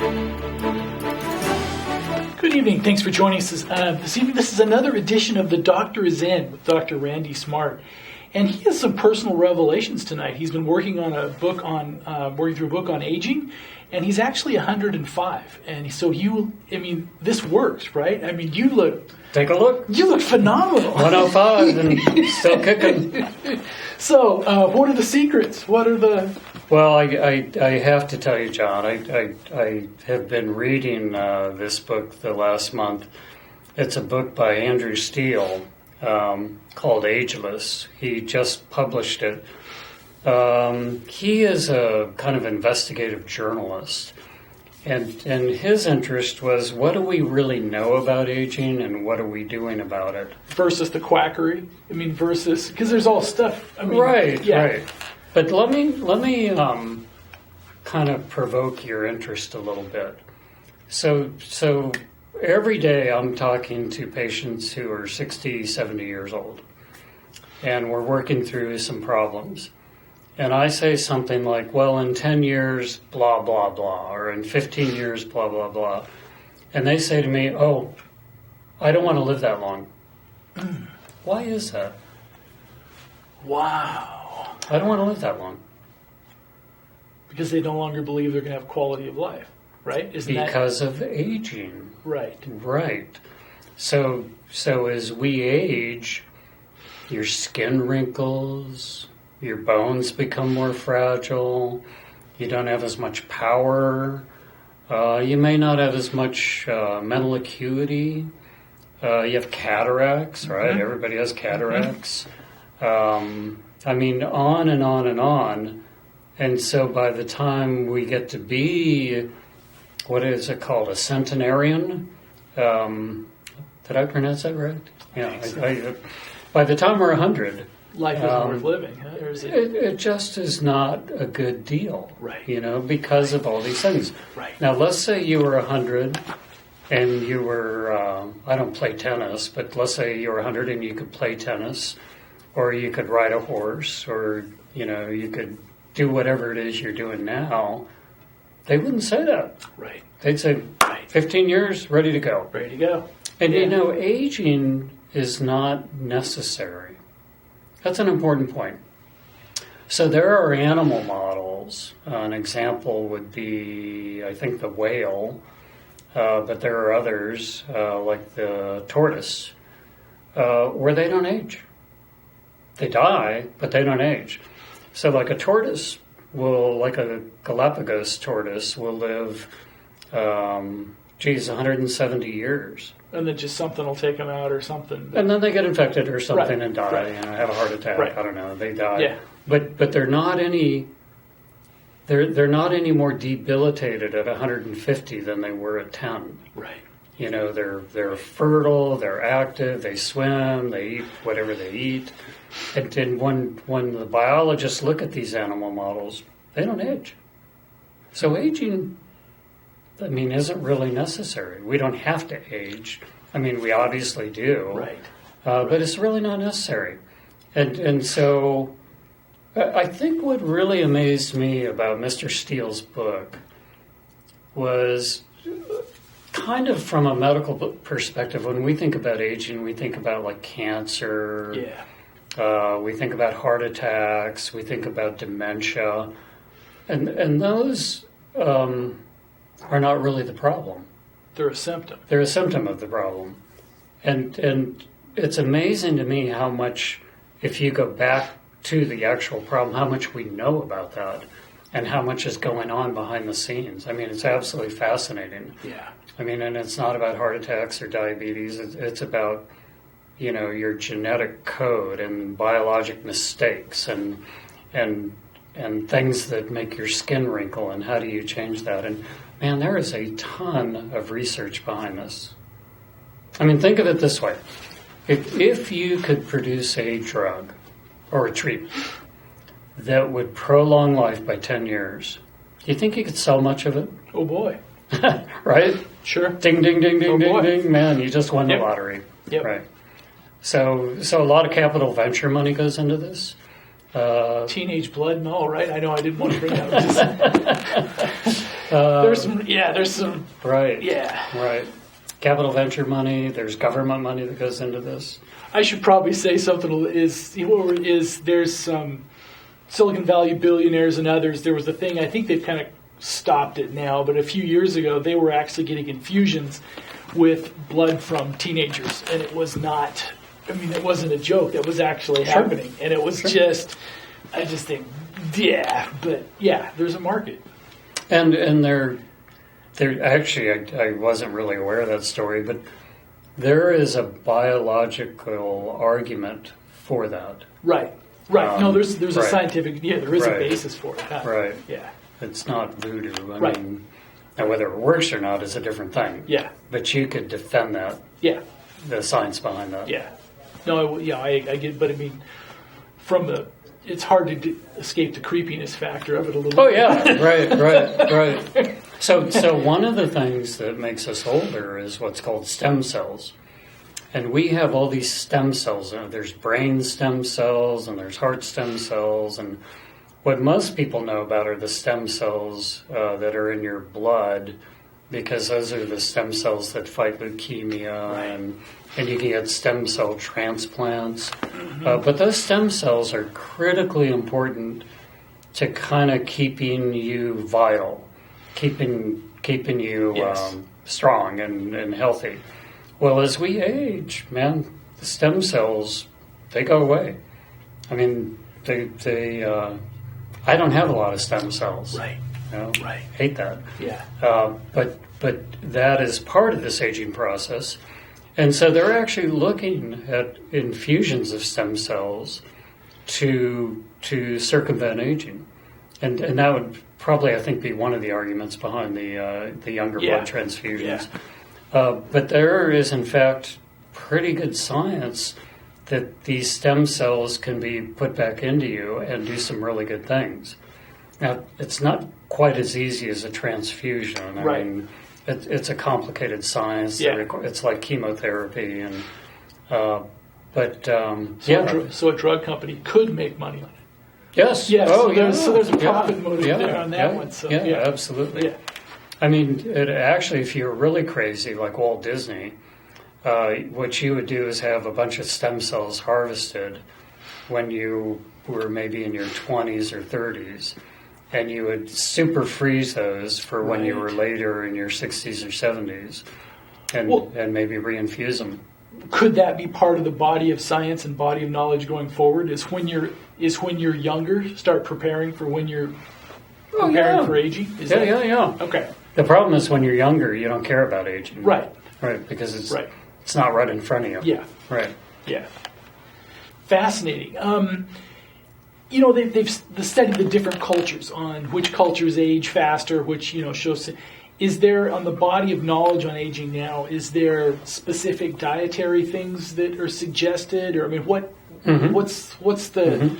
Good evening. Thanks for joining us this evening. This is another edition of The Doctor Is In with Dr. Randy Smart. And he has some personal revelations tonight. He's been working on a book working through a book on aging, and he's actually 105. And so this works, right? I mean, Take a look. You look phenomenal. 105 and still kicking. So, what are the secrets? What are the... Well, I have to tell you, John, I have been reading this book the last month. It's a book by Andrew Steele called Ageless. He just published it. He is a kind of investigative journalist. And his interest was, what do we really know about aging and what are we doing about it? Versus the quackery? Because there's all stuff. Right. But let me kind of provoke your interest a little bit. So every day I'm talking to patients who are 60, 70 years old, and we're working through some problems. And I say something like, well, in 10 years, blah, blah, blah, or in 15 years, blah, blah, blah. And they say to me, oh, I don't want to live that long. Why is that? Wow. I don't want to live that long. Because they no longer believe they're going to have quality of life, right? Because of aging. Right. So as we age, your skin wrinkles, your bones become more fragile, you don't have as much power, you may not have as much mental acuity, you have cataracts, right? Mm-hmm. Everybody has cataracts. Mm-hmm. On and on and on. And so by the time we get to be, what is it called, a centenarian? Did I pronounce that right? Yeah. By the time we're 100, life isn't worth living, huh? Or is it? It just is not a good deal, right? Because of all these things. Right. Now, let's say you were 100 and you were, I don't play tennis, but let's say you were 100 and you could play tennis, or you could ride a horse, or, you could do whatever it is you're doing now. They wouldn't say that. Right. They'd say, 15 years, ready to go. Ready to go. And, aging is not necessary. That's an important point. So there are animal models. An example would be, I think, the whale, but there are others, like the tortoise, where they don't age. They die, but they don't age. So like a tortoise like a Galapagos tortoise will live, 170 years. And then just something will take them out or something. And then they get infected or something and die, right. Have a heart attack. Right. I don't know. They die. Yeah. But they're not any more debilitated at 150 than they were at 10. Right. They're fertile, they're active, they swim, they eat whatever they eat. And when the biologists look at these animal models, they don't age. So aging, isn't really necessary. We don't have to age. We obviously do. Right. But it's really not necessary. And so I think what really amazed me about Mr. Steele's book was kind of from a medical perspective. When we think about aging, we think about like cancer. Yeah. We think about heart attacks. We think about dementia. And those are not really the problem. They're a symptom. They're a symptom of the problem. And it's amazing to me how much, if you go back to the actual problem, how much we know about that and how much is going on behind the scenes. It's absolutely fascinating. Yeah. And it's not about heart attacks or diabetes. It's about, your genetic code and biologic mistakes and things that make your skin wrinkle and how do you change that. And man, there is a ton of research behind this. Think of it this way. If you could produce a drug or a treatment that would prolong life by 10 years, do you think you could sell much of it? Oh, boy. Right? Sure. Ding, ding, ding, ding, ding, ding. Man, you just won the lottery. Yep. Right. So a lot of capital venture money goes into this. Teenage blood? No, right? I know I didn't want to bring that up. There's some. Right. Yeah. Right. Capital venture money. There's government money that goes into this. I should probably say something there's some Silicon Valley billionaires and others. There was a thing, I think they've kind of stopped it now, but a few years ago they were actually getting infusions with blood from teenagers, and it was not, it wasn't a joke. That was actually happening, and it was just, I just think, but there's a market. And they're actually, I wasn't really aware of that story, but there is a biological argument for that. Right. No, there's a scientific, there is a Right. basis for it. Right. Yeah. It's not voodoo. I Right. mean, now whether it works or not is a different thing. Yeah. But you could defend that. Yeah. The science behind that. Yeah. No, I get, but I mean, it's hard to escape the creepiness factor of it a little bit. Oh yeah, right. So one of the things that makes us older is what's called stem cells. And we have all these stem cells. There's brain stem cells and there's heart stem cells. And what most people know about are the stem cells that are in your blood, because those are the stem cells that fight leukemia, and you can get stem cell transplants. Mm-hmm. But those stem cells are critically important to kind of keeping you vital, keeping you strong and healthy. Well, as we age, man, the stem cells, they go away. I mean, they I don't have a lot of stem cells. Right. You know? Right. Hate that. Yeah. But that is part of this aging process. And so they're actually looking at infusions of stem cells to circumvent aging. And that would probably, I think, be one of the arguments behind the younger blood transfusions. Yeah. But there is, in fact, pretty good science that these stem cells can be put back into you and do some really good things. Now, it's not quite as easy as a transfusion. I mean, it's a complicated science. Yeah. It's like chemotherapy, and So a drug company could make money on it. Yes. Yes. Oh, So there's a profit motive there on that one. So, absolutely. Yeah. I mean, actually, if you're really crazy, like Walt Disney, what you would do is have a bunch of stem cells harvested when you were maybe in your 20s or 30s, and you would super freeze those for when you were later in your 60s or 70s, and maybe reinfuse them. Could that be part of the body of science and body of knowledge going forward? Is when you're younger, start preparing for when you're preparing for aging? Yeah. Okay. The problem is when you're younger, you don't care about aging. Right. Right, because it's not right in front of you. Yeah. Right. Yeah. Fascinating. They've studied the different cultures on which cultures age faster, which shows. Is there, on the body of knowledge on aging now, is there specific dietary things that are suggested, or what's the?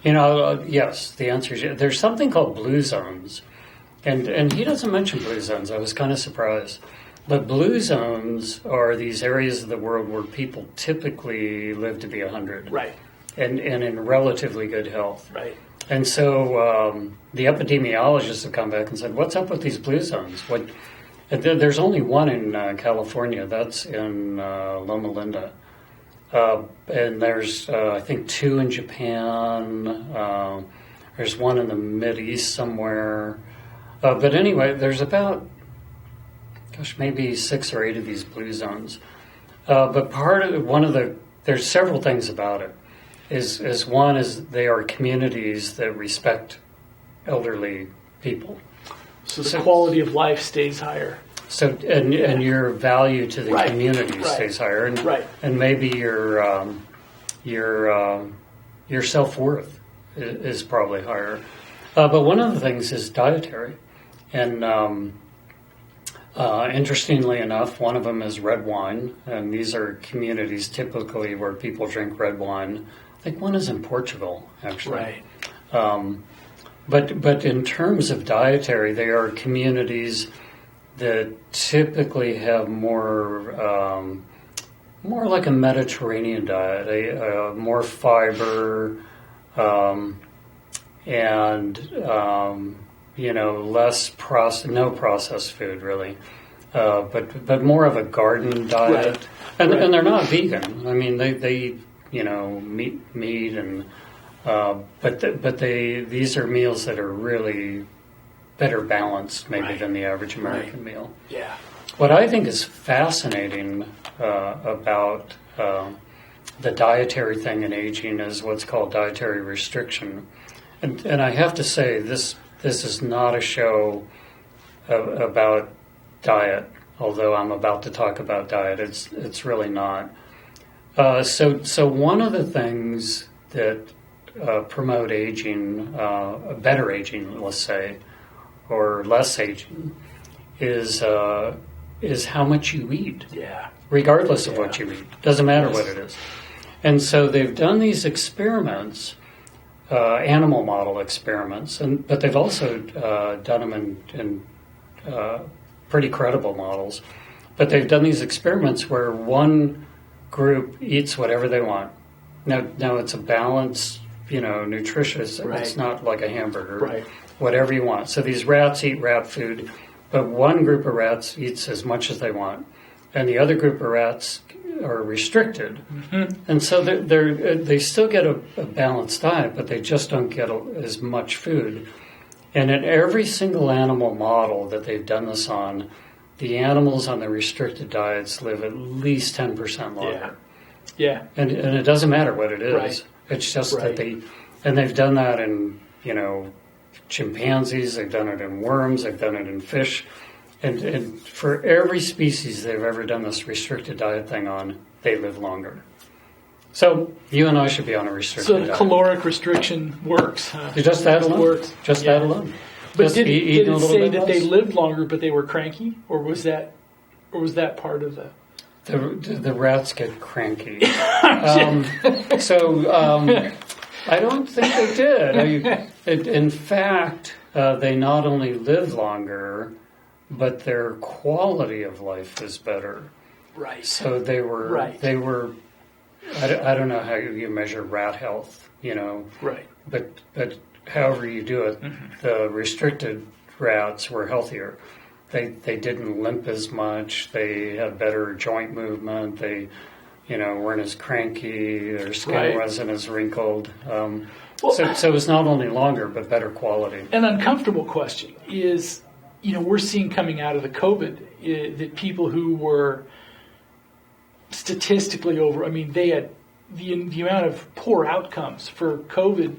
Yes. The answer is yes. There's something called blue zones, and he doesn't mention blue zones. I was kind of surprised. But blue zones are these areas of the world where people typically live to be 100. Right. And in relatively good health. Right. And so the epidemiologists have come back and said, what's up with these blue zones? There's only one in California. That's in Loma Linda. And there's, I think, 2 in Japan. There's one in the Mideast somewhere. But anyway, there's about, maybe 6 or 8 of these blue zones. But there's several things about it. One is they are communities that respect elderly people. So the quality of life stays higher. So and your value to the community stays higher, and maybe your self-worth is probably higher. But one of the things is dietary, and interestingly enough, one of them is red wine, and these are communities typically where people drink red wine. I think one is in Portugal, actually. Right. But in terms of dietary, they are communities that typically have more like a Mediterranean diet, more fiber, and no processed food really, but more of a garden diet. Right. And they're not vegan. I mean, they eat meat and but these are meals that are really better balanced maybe Right. than the average American Right. meal. Yeah. What I think is fascinating about the dietary thing in aging is what's called dietary restriction, and I have to say this is not a show about diet. Although I'm about to talk about diet, it's really not. So one of the things that promote aging, better aging, let's say, or less aging, is how much you eat. Yeah. Regardless of what you eat, doesn't matter what it is. And so they've done these experiments, animal model experiments, but they've also done them in pretty credible models. But they've done these experiments where one group eats whatever they want. Now it's a balanced, nutritious. Right. It's not like a hamburger. Right. Whatever you want. So these rats eat rat food, but one group of rats eats as much as they want, and the other group of rats are restricted. Mm-hmm. And so they still get a balanced diet, but they just don't get as much food. And in every single animal model that they've done this on, the animals on the restricted diets live at least 10% longer. Yeah. And it doesn't matter what it is. Right. It's just Right. that they've done that in, chimpanzees, they've done it in worms, they've done it in fish. And for every species they've ever done this restricted diet thing on, they live longer. So you and I should be on a restricted So the diet. caloric restriction works. Huh? Just that alone. Works. Just Yeah. that alone. But Just did eating a it little say bit that they less. lived longer, but they were cranky, or was that part of the? The rats get cranky. I don't think they did. In fact, they not only live longer, but their quality of life is better. Right. So they were. Right. They were. I don't know how you measure rat health, Right. But however you do it, the restricted rats were healthier. They didn't limp as much. They had better joint movement. They, weren't as cranky. Their skin Right. wasn't as wrinkled. So it was not only longer, but better quality. An uncomfortable question is, we're seeing coming out of the COVID that people who were statistically they had the amount of poor outcomes for COVID,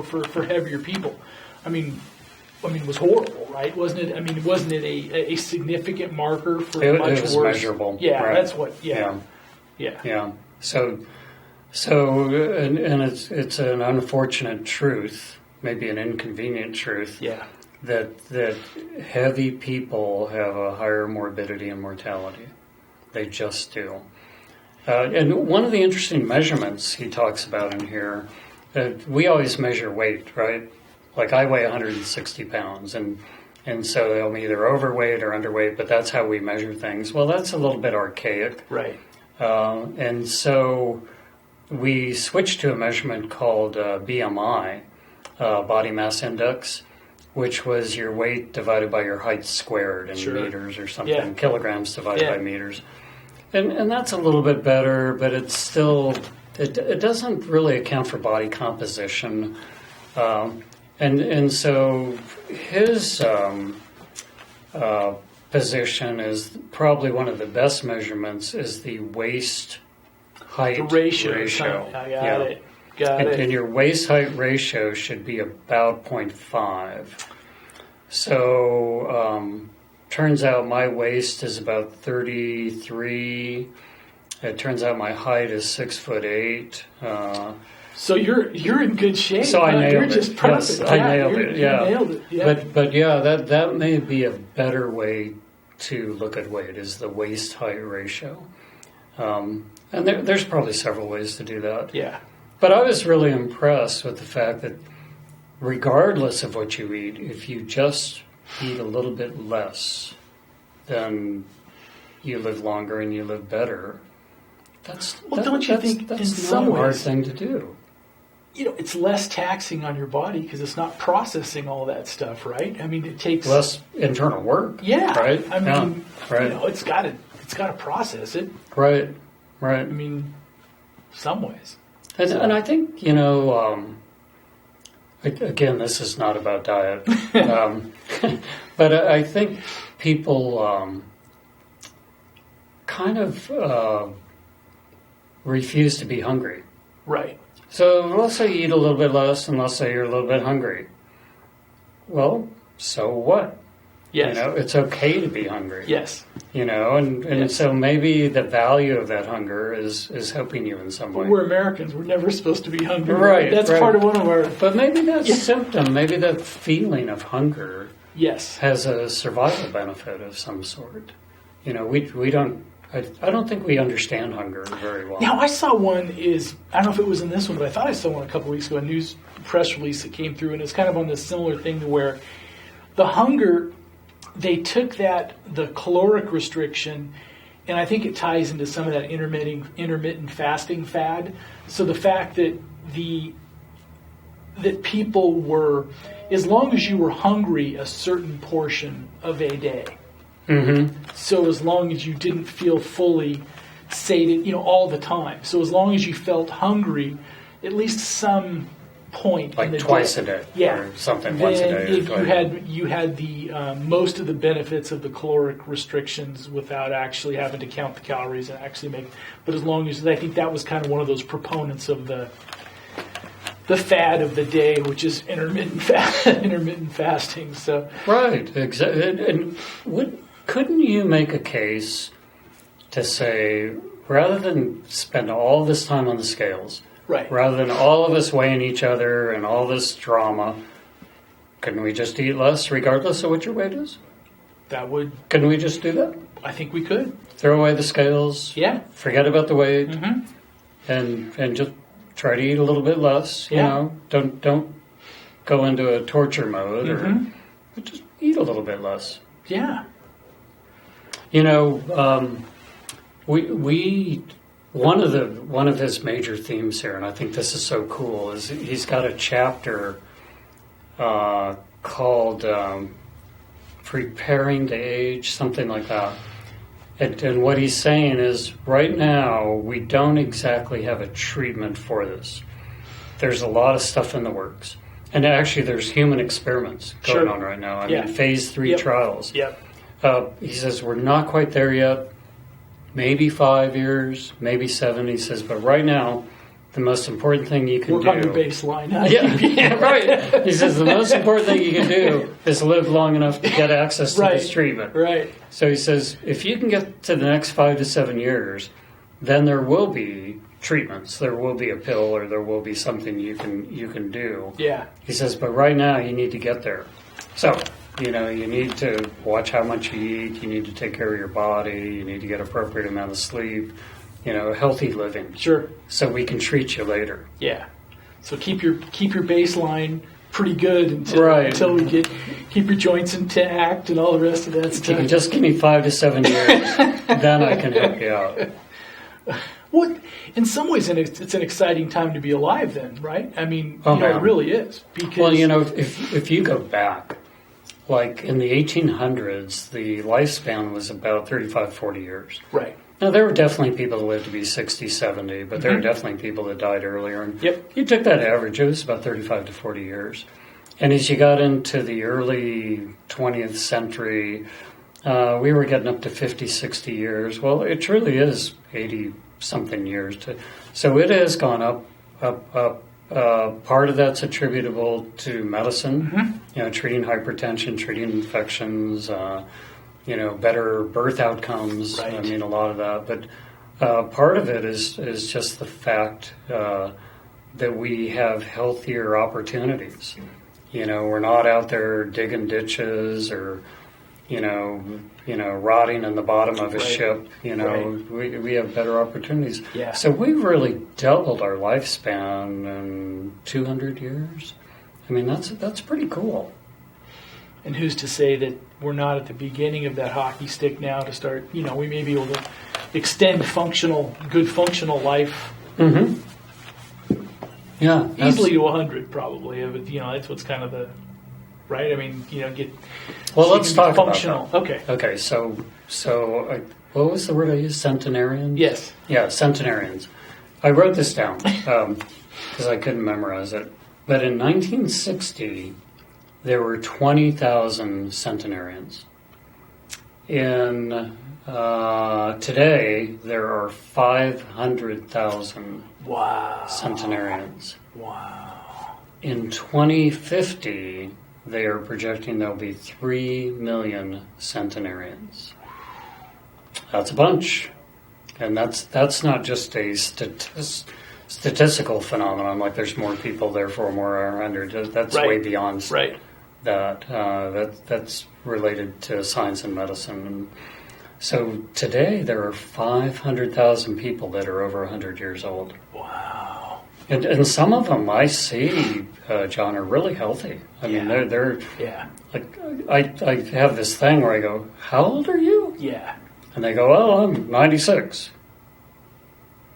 for heavier people. It was horrible, right? Wasn't it? Wasn't it a significant marker for much it was worse? measurable. Yeah, right. that's what. Yeah. Yeah. So, and it's an unfortunate truth, maybe an inconvenient truth. Yeah. That heavy people have a higher morbidity and mortality. They just do. And one of the interesting measurements he talks about in here, we always measure weight, right? Like I weigh 160 pounds, and so I'm either overweight or underweight, but that's how we measure things. Well, that's a little bit archaic. Right. And so we switched to a measurement called BMI, Body Mass Index, which was your weight divided by your height squared in meters or something, kilograms divided by meters. And that's a little bit better, but it's still, it doesn't really account for body composition. And so his position is probably one of the best measurements is the waist height ratio. I got it. Got it. And your waist height ratio should be about 0.5. So turns out my waist is about 33. It turns out my height is 6'8". So you're in good shape. So I nailed you're it. just perfect. Yes, I nailed it. Yeah. You nailed it. Yeah. But that may be a better way to look at weight is the waist height ratio. And there's probably several ways to do that. Yeah. But I was really impressed with the fact that regardless of what you eat, if you just eat a little bit less, then you live longer and you live better. Don't you think that's in some not a hard ways thing to do? it's less taxing on your body because it's not processing all that stuff, right? I mean, it takes less internal work. Yeah, right. I mean, right. It's got to process it. Right. Right. I mean, some ways. And I think again, this is not about diet, but I think people kind of refuse to be hungry. Right. So let's say you eat a little bit less, and let's say you're a little bit hungry. Well, so what? Yes. It's okay to be hungry. Yes. And Yes. so maybe the value of that hunger is helping you in some way. We're Americans. We're never supposed to be hungry. Right. That's right. part of one of our... But maybe that symptom, maybe that feeling of hunger Yes. has a survival benefit of some sort. We don't... I don't think we understand hunger very well. Now, I saw one I don't know if it was in this one, but I thought I saw one a couple weeks ago, a news press release that came through, and it's kind of on this similar thing to where the hunger, they took the caloric restriction, and I think it ties into some of that intermittent fasting fad. So the fact that that people were, as long as you were hungry a certain portion of a day, Mm-hmm. so as long as you didn't feel fully sated, all the time. So as long as you felt hungry, at least some point Like in the twice day, a day, yeah, or something, then once a day. you had the most of the benefits of the caloric restrictions without actually having to count the calories and actually make. But as long as I think that was kind of one of those proponents of the fad of the day, which is intermittent fasting. So Right, exactly. And couldn't you make a case to say, rather than spend all this time on the scales, right, rather than all of us weighing each other and all this drama, couldn't we just eat less regardless of what your weight is? Couldn't we just do that? I think we could. Throw away the scales. Yeah. Forget about the weight. Mm-hmm. And just try to eat a little bit less. Yeah. Don't go into a torture mode, Mm-hmm. or just eat a little bit less. Yeah. We one of his major themes here, and I think this is so cool, is he's got a chapter called "Preparing to Age," something like that. And what he's saying is, right now we don't exactly have a treatment for this. There's a lot of stuff in the works, and actually there's human experiments going on right now. I mean, phase 3 trials. Yep. He says we're not quite there yet. Maybe 5 years, maybe 7. He says, but right now, the most important thing you can work do. on your baseline. Yeah, right. He says the most important thing you can do is live long enough to get access to this treatment. Right. So he says if you can get to the next 5 to 7 years, then there will be treatments. There will be a pill, or there will be something you can do. Yeah. He says, but right now you need to get there. So, you need to watch how much you eat. You need to take care of your body. You need to get appropriate amount of sleep. Healthy living. Sure. So we can treat you later. Yeah. So keep your baseline pretty good until we keep your joints intact and all the rest of that stuff. If you can just give me 5 to 7 years, then I can help you out. Well, in some ways, it's an exciting time to be alive then, right? I mean, it really is. Because, well, if you go back, like in the 1800s, the lifespan was about 35, 40 years. Right. Now, there were definitely people that lived to be 60, 70, but there were definitely people that died earlier. And you took that average, it was about 35 to 40 years. And as you got into the early 20th century, we were getting up to 50, 60 years. Well, it truly is 80-something years. So it has gone up. Part of that's attributable to medicine, treating hypertension, treating infections, better birth outcomes. Right. I mean, a lot of that. But part of it is just the fact that we have healthier opportunities. We're not out there digging ditches or, rotting in the bottom of a ship. We have better opportunities. Yeah. So we've really doubled our lifespan in 200 years. I mean, that's pretty cool. And who's to say that we're not at the beginning of that hockey stick now to start, we may be able to extend good functional life. Mm-hmm. Yeah. Easily to 100, probably. That's what's kind of the, right? I mean, get. Well, so let's talk functional. about that. Okay. Okay, so what was the word I used? Centenarians? Yes. Yeah, centenarians. I wrote this down because I couldn't memorize it. But in 1960, there were 20,000 centenarians. In today, there are 500,000 centenarians. Wow. In 2050, they are projecting there'll be 3 million centenarians. That's a bunch. And that's not just a statistical phenomenon, like there's more people, therefore more are under. That's way beyond that. That's related to science and medicine. And so today there are 500,000 people that are over 100 years old. Wow. And some of them I see, John, are really healthy. I mean, they're like, I have this thing where I go, how old are you? Yeah. And they go, oh, I'm 96.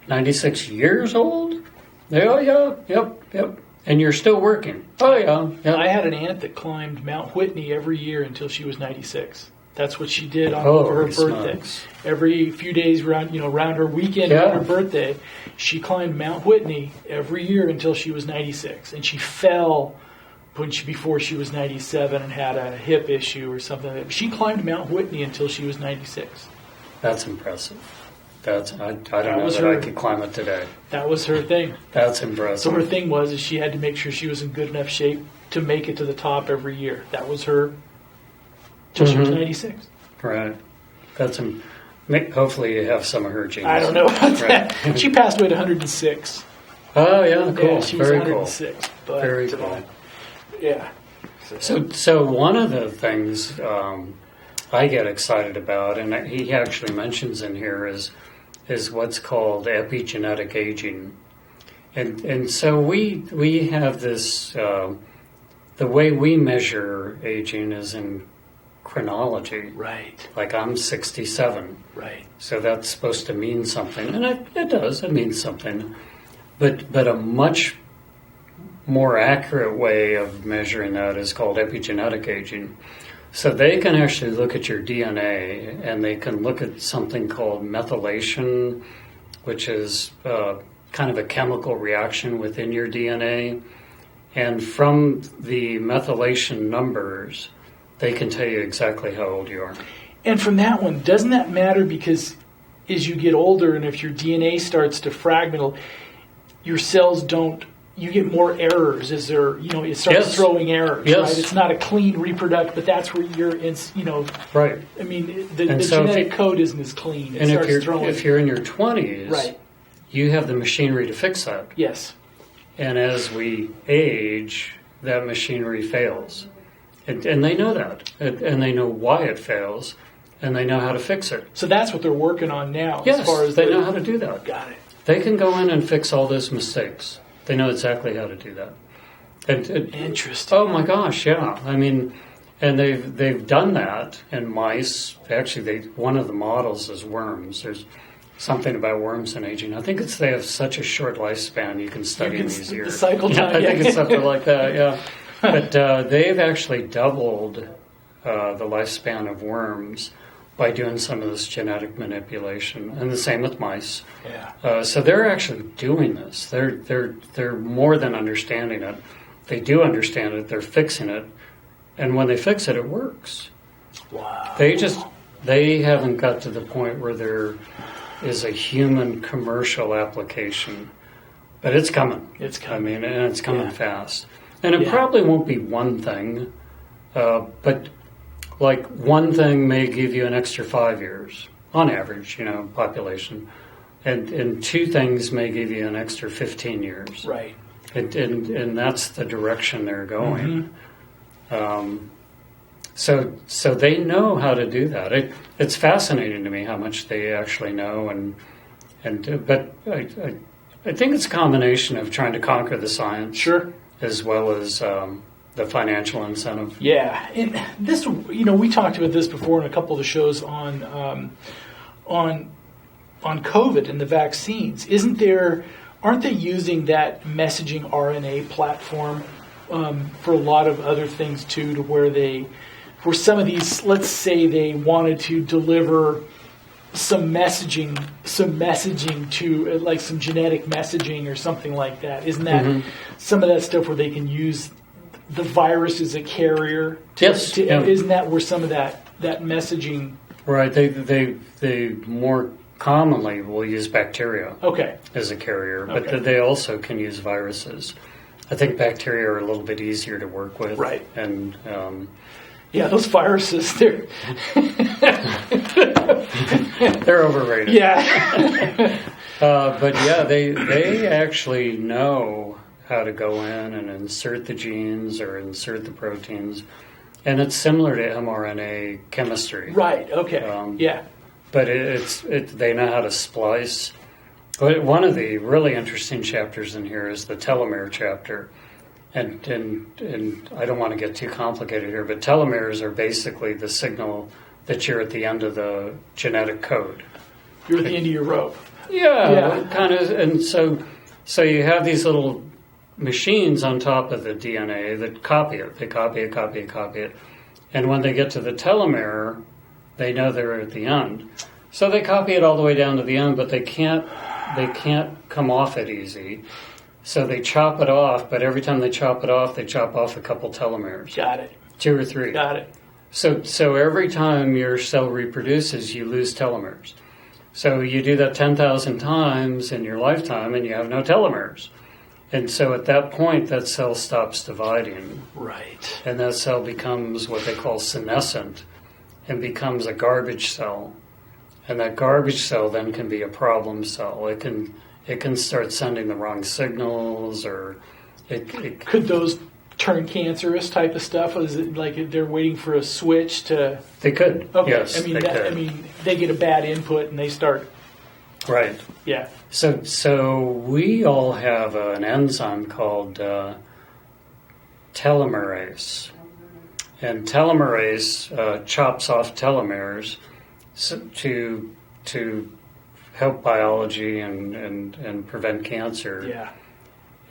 96 years old? They go, yep. And you're still working. Oh, yeah. I had an aunt that climbed Mount Whitney every year until she was 96. That's what she did for her birthday. Smokes. Every few days around her weekend around her birthday, she climbed Mount Whitney every year until she was 96. And she fell before she was 97 and had a hip issue or something. She climbed Mount Whitney until she was 96. That's impressive. I don't know that I could climb it today. That was her thing. That's impressive. So her thing was she had to make sure she was in good enough shape to make it to the top every year. That was her till she was 96. Right. Hopefully you have some of her genes. I don't know about that. She passed away at 106. Oh, yeah, cool. Yeah, she was Very 106. But, very cool. Yeah. So one of the things I get excited about, and he actually mentions in here, is what's called epigenetic aging. And so we have this, the way we measure aging is in chronology. Right. Like I'm 67. Right. So that's supposed to mean something. And it does, it means something. But a much more accurate way of measuring that is called epigenetic aging. So they can actually look at your DNA, and they can look at something called methylation, which is kind of a chemical reaction within your DNA. And from the methylation numbers, they can tell you exactly how old you are. And from that one, doesn't that matter? Because as you get older and if your DNA starts to fragment, your cells don't, you get more errors as it starts throwing errors, right? It's not a clean reproduct, but that's where you're, right. I mean, the genetic code isn't as clean. And if you're in your 20s, right, you have the machinery to fix that. Yes. And as we age, that machinery fails. And they know that. And they know why it fails, and they know how to fix it. So that's what they're working on now. Yes, as far as they know how to do that. Got it. They can go in and fix all those mistakes. They know exactly how to do that. Interesting. Oh my gosh, yeah. I mean, and they've done that in mice. Actually, one of the models is worms. There's something about worms and aging. I think they have such a short lifespan. You can study in these years. The cycle time. I think it's something like that. Yeah, but they've actually doubled the lifespan of worms by doing some of this genetic manipulation, and the same with mice. Yeah. So they're actually doing this. They're more than understanding it. They do understand it. They're fixing it, and when they fix it, it works. Wow. They haven't got to the point where there is a human commercial application, but it's coming. It's coming. I mean, and it's coming fast. And it probably won't be one thing, but like one thing may give you an extra 5 years on average, population, and two things may give you an extra 15 years. Right. And that's the direction they're going. So they know how to do that. It's fascinating to me how much they actually know, but I think it's a combination of trying to conquer the science, sure, as well as the financial incentive. Yeah, and this, we talked about this before in a couple of the shows on COVID and the vaccines. Isn't there aren't they using that messaging RNA platform for a lot of other things too, to where for some of these, let's say they wanted to deliver some messaging to like some genetic messaging or something like that. Isn't that some of that stuff where they can use the virus as a carrier? Yes. Isn't that where some of that messaging? Right. They more commonly will use bacteria as a carrier, but they also can use viruses. I think bacteria are a little bit easier to work with. Right. And those viruses, they're overrated. Yeah. But yeah, they actually know how to go in and insert the genes or insert the proteins. And it's similar to mRNA chemistry. Right, okay. Yeah. But they know how to splice. But one of the really interesting chapters in here is the telomere chapter. And I don't want to get too complicated here, but telomeres are basically the signal that you're at the end of the genetic code. You're at the end of your rope. Yeah. Kind of. And so you have these little machines on top of the DNA that copy it. They copy it. And when they get to the telomere, they know they're at the end. So they copy it all the way down to the end, but they can't come off it easy. So they chop it off, but every time they chop it off, they chop off a couple telomeres. Got it. 2 or 3. Got it. So every time your cell reproduces, you lose telomeres. So you do that 10,000 times in your lifetime, and you have no telomeres. And so at that point, that cell stops dividing. Right. And that cell becomes what they call senescent and becomes a garbage cell. And that garbage cell then can be a problem cell. It can start sending the wrong signals, or it could those turn cancerous type of stuff? Or is it like they're waiting for a switch to? They could. Okay. Yes, I mean, they get a bad input and they start. Right. Yeah. So we all have an enzyme called telomerase, and telomerase chops off telomeres to help biology and prevent cancer. Yeah.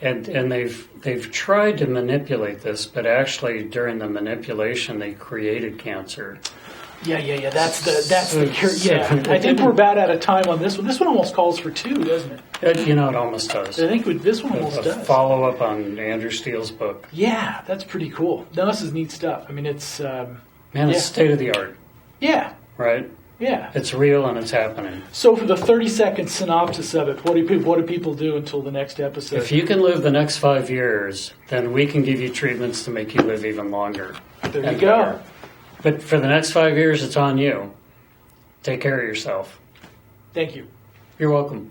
And they've tried to manipulate this, but actually during the manipulation they created cancer. Yeah. That's the cure. Yeah. I think we're about out of time on this one. This one almost calls for 2, doesn't it? It almost does. I think this one almost does. Follow up on Andrew Steele's book. Yeah, that's pretty cool. No, this is neat stuff. I mean, it's it's state of the art. Yeah. Right. Yeah. It's real and it's happening. So for the 30-second synopsis of it, what do people do until the next episode? If you can live the next 5 years, then we can give you treatments to make you live even longer. There you go. Better. But for the next 5 years, it's on you. Take care of yourself. Thank you. You're welcome.